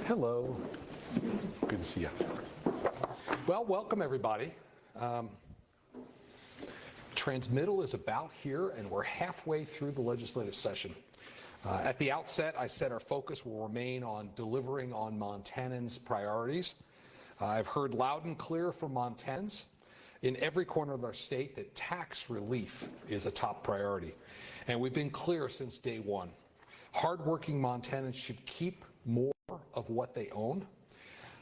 Hello. Good to see you. Well, welcome everybody. Transmittal is about here, and we're halfway through the legislative session. At the outset, I said our focus will remain on delivering on Montanans' priorities. I've heard loud and clear from Montanans in every corner of our state that tax relief is a top priority. And we've been clear since day one. Hardworking Montanans should keep more of what they own.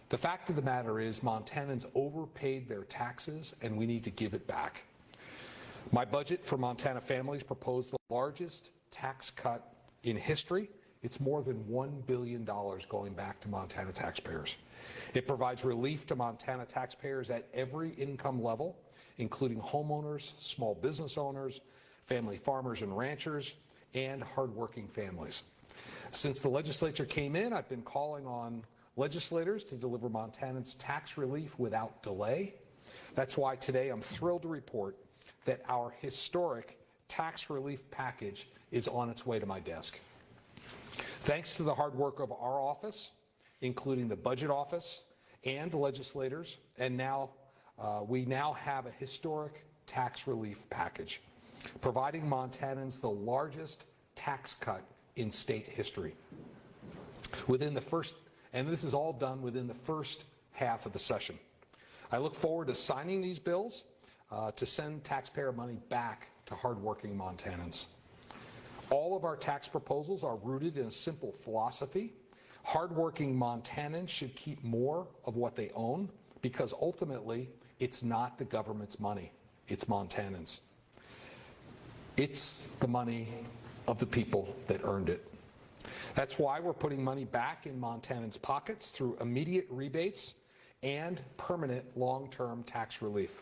The fact of the matter is Montanans overpaid their taxes, and we need to give it back. My budget for Montana families proposed the largest tax cut in history. It's more than $1 billion going back to Montana taxpayers. It provides relief to Montana taxpayers at every income level, including homeowners, small business owners, family farmers and ranchers, and hardworking families. Since the legislature came in, I've been calling on legislators to deliver Montanans tax relief without delay. That's why today I'm thrilled to report that our historic tax relief package is on its way to my desk. Thanks to the hard work of our office, including the budget office and the legislators, and we now have a historic tax relief package, providing Montanans the largest tax cut in state history. And this is all done within the first half of the session. I look forward to signing these bills to send taxpayer money back to hardworking Montanans. All of our tax proposals are rooted in a simple philosophy. Hardworking Montanans should keep more of what they own because ultimately it's not the government's money, it's Montanans. It's the money of the people that earned it. That's why we're putting money back in Montanans' pockets through immediate rebates and permanent long-term tax relief.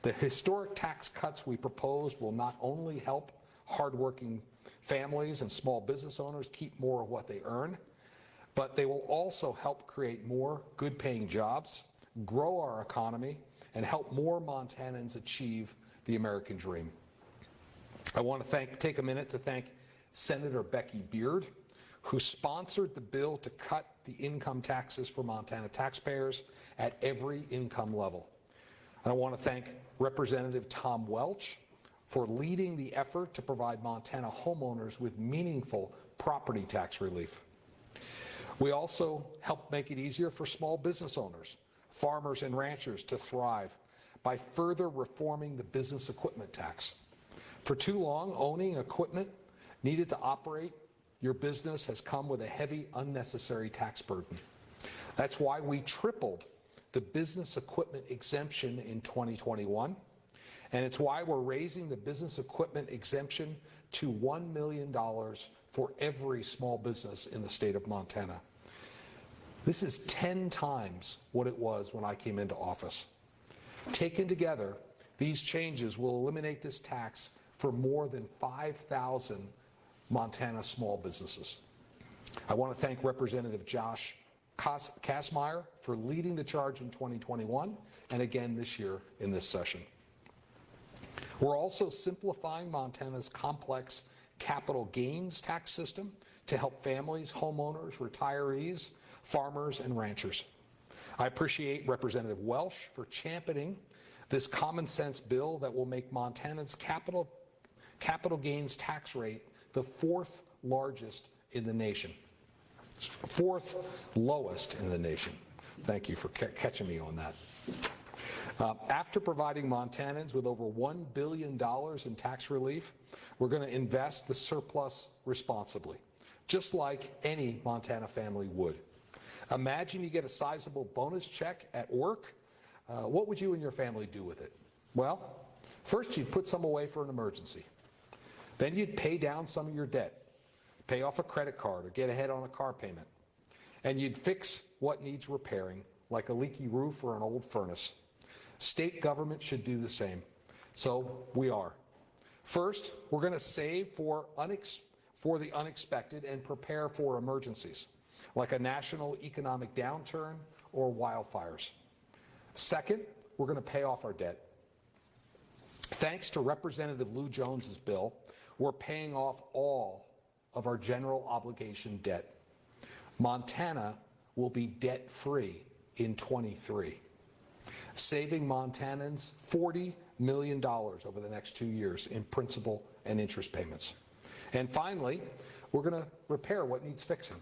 The historic tax cuts we proposed will not only help hardworking families and small business owners keep more of what they earn, but they will also help create more good-paying jobs, grow our economy, and help more Montanans achieve the American dream. I want to take a minute to thank Senator Becky Beard, who sponsored the bill to cut the income taxes for Montana taxpayers at every income level. And I want to thank Representative Tom Welch for leading the effort to provide Montana homeowners with meaningful property tax relief. We also helped make it easier for small business owners, farmers and ranchers to thrive by further reforming the business equipment tax. For too long, owning equipment needed to operate your business has come with a heavy, unnecessary tax burden. That's why we tripled the business equipment exemption in 2021, and it's why we're raising the business equipment exemption to $1 million for every small business in the state of Montana. This is 10 times what it was when I came into office. Taken together, these changes will eliminate this tax for more than 5,000 Montana small businesses. I want to thank Representative Josh Kazmaier for leading the charge in 2021 and again this year in this session. We're also simplifying Montana's complex capital gains tax system to help families, homeowners, retirees, farmers, and ranchers. I appreciate Representative Welch for championing this common sense bill that will make Montana's capital gains tax rate the fourth largest in the nation. Fourth lowest in the nation. Thank you for catching me on that. After providing Montanans with over $1 billion in tax relief, we're going to invest the surplus responsibly, just like any Montana family would. Imagine you get a sizable bonus check at work. What would you and your family do with it? Well, first you'd put some away for an emergency. Then you'd pay down some of your debt, pay off a credit card or get ahead on a car payment. And you'd fix what needs repairing, like a leaky roof or an old furnace. State government should do the same. So we are. First, we're going to save for the unexpected and prepare for emergencies, like a national economic downturn or wildfires. Second, we're going to pay off our debt. Thanks to Representative Lou Jones's bill, we're paying off all of our general obligation debt. Montana will be debt-free in 23, saving Montanans $40 million over the next 2 years in principal and interest payments. And finally, we're going to repair what needs fixing.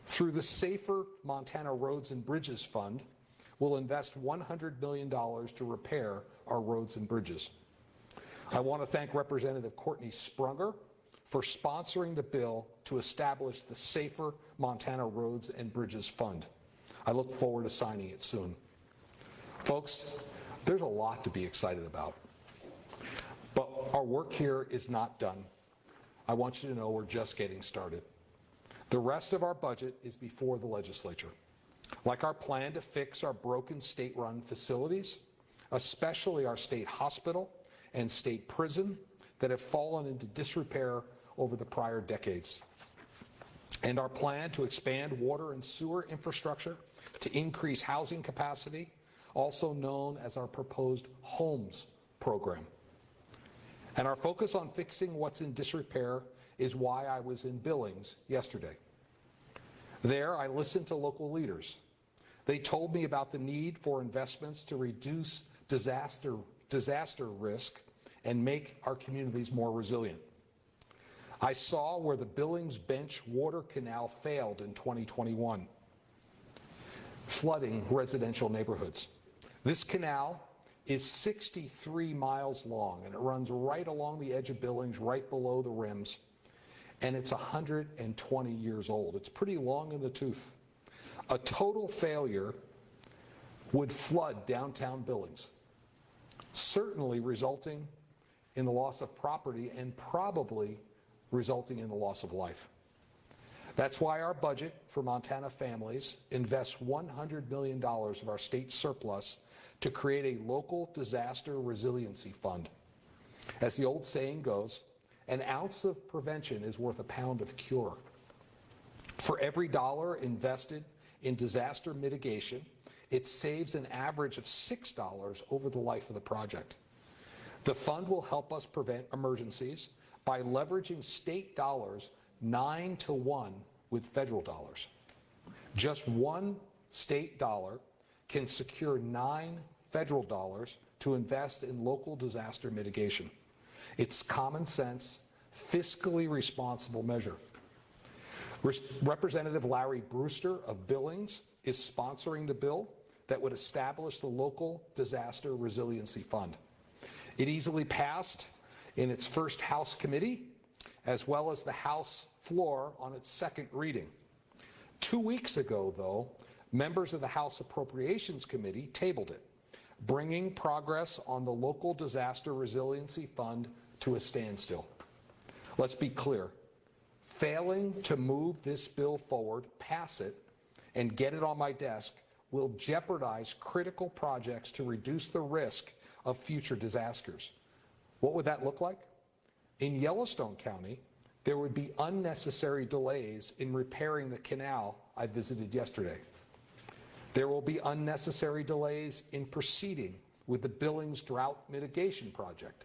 Through the Safer Montana Roads and Bridges Fund, we'll invest $100 million to repair our roads and bridges. I want to thank Representative Courtney Sprunger for sponsoring the bill to establish the Safer Montana Roads and Bridges Fund. I look forward to signing it soon. Folks, there's a lot to be excited about. But our work here is not done. I want you to know we're just getting started. The rest of our budget is before the legislature, like our plan to fix our broken state-run facilities, especially our state hospital and state prison that have fallen into disrepair over the prior decades, and our plan to expand water and sewer infrastructure to increase housing capacity, also known as our proposed HOMES program. And our focus on fixing what's in disrepair is why I was in Billings yesterday. There, I listened to local leaders. They told me about the need for investments to reduce disaster risk and make our communities more resilient. I saw where the Billings Bench Water Canal failed in 2021, flooding residential neighborhoods. This canal is 63 miles long, and it runs right along the edge of Billings, right below the rims, and it's 120 years old. It's pretty long in the tooth. A total failure would flood downtown Billings, certainly resulting in the loss of property and probably resulting in the loss of life. That's why our budget for Montana families invests $100 million of our state surplus to create a local disaster resiliency fund. As the old saying goes, an ounce of prevention is worth a pound of cure. For every dollar invested in disaster mitigation, it saves an average of $6 over the life of the project. The fund will help us prevent emergencies by leveraging state dollars 9-to-1 with federal dollars. Just one state dollar can secure 9 federal dollars to invest in local disaster mitigation. It's common sense, fiscally responsible measure. Representative Larry Brewster of Billings is sponsoring the bill that would establish the local disaster resiliency fund. It easily passed in its first House committee, as well as the House floor on its second reading. 2 weeks ago, though, members of the House Appropriations Committee tabled it, bringing progress on the local disaster resiliency fund to a standstill. Let's be clear. Failing to move this bill forward, pass it, and get it on my desk will jeopardize critical projects to reduce the risk of future disasters. What would that look like? In Yellowstone County, there would be unnecessary delays in repairing the canal I visited yesterday. There will be unnecessary delays in proceeding with the Billings Drought Mitigation Project.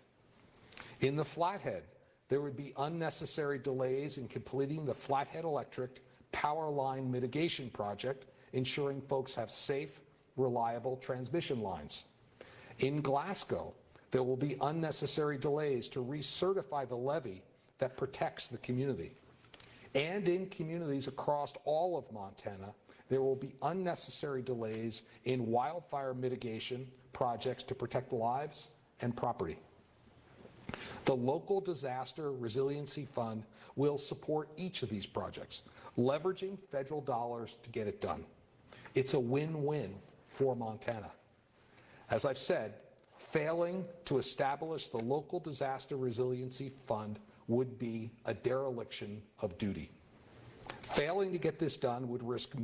In the Flathead, there would be unnecessary delays in completing the Flathead Electric Power Line Mitigation Project, ensuring folks have safe, reliable transmission lines. In Glasgow, there will be unnecessary delays to recertify the levee that protects the community. And in communities across all of Montana, there will be unnecessary delays in wildfire mitigation projects to protect lives and property. The Local Disaster Resiliency Fund will support each of these projects, leveraging federal dollars to get it done. It's a win-win for Montana. As I've said, failing to establish the Local Disaster Resiliency Fund would be a dereliction of duty. Failing to get this done would risk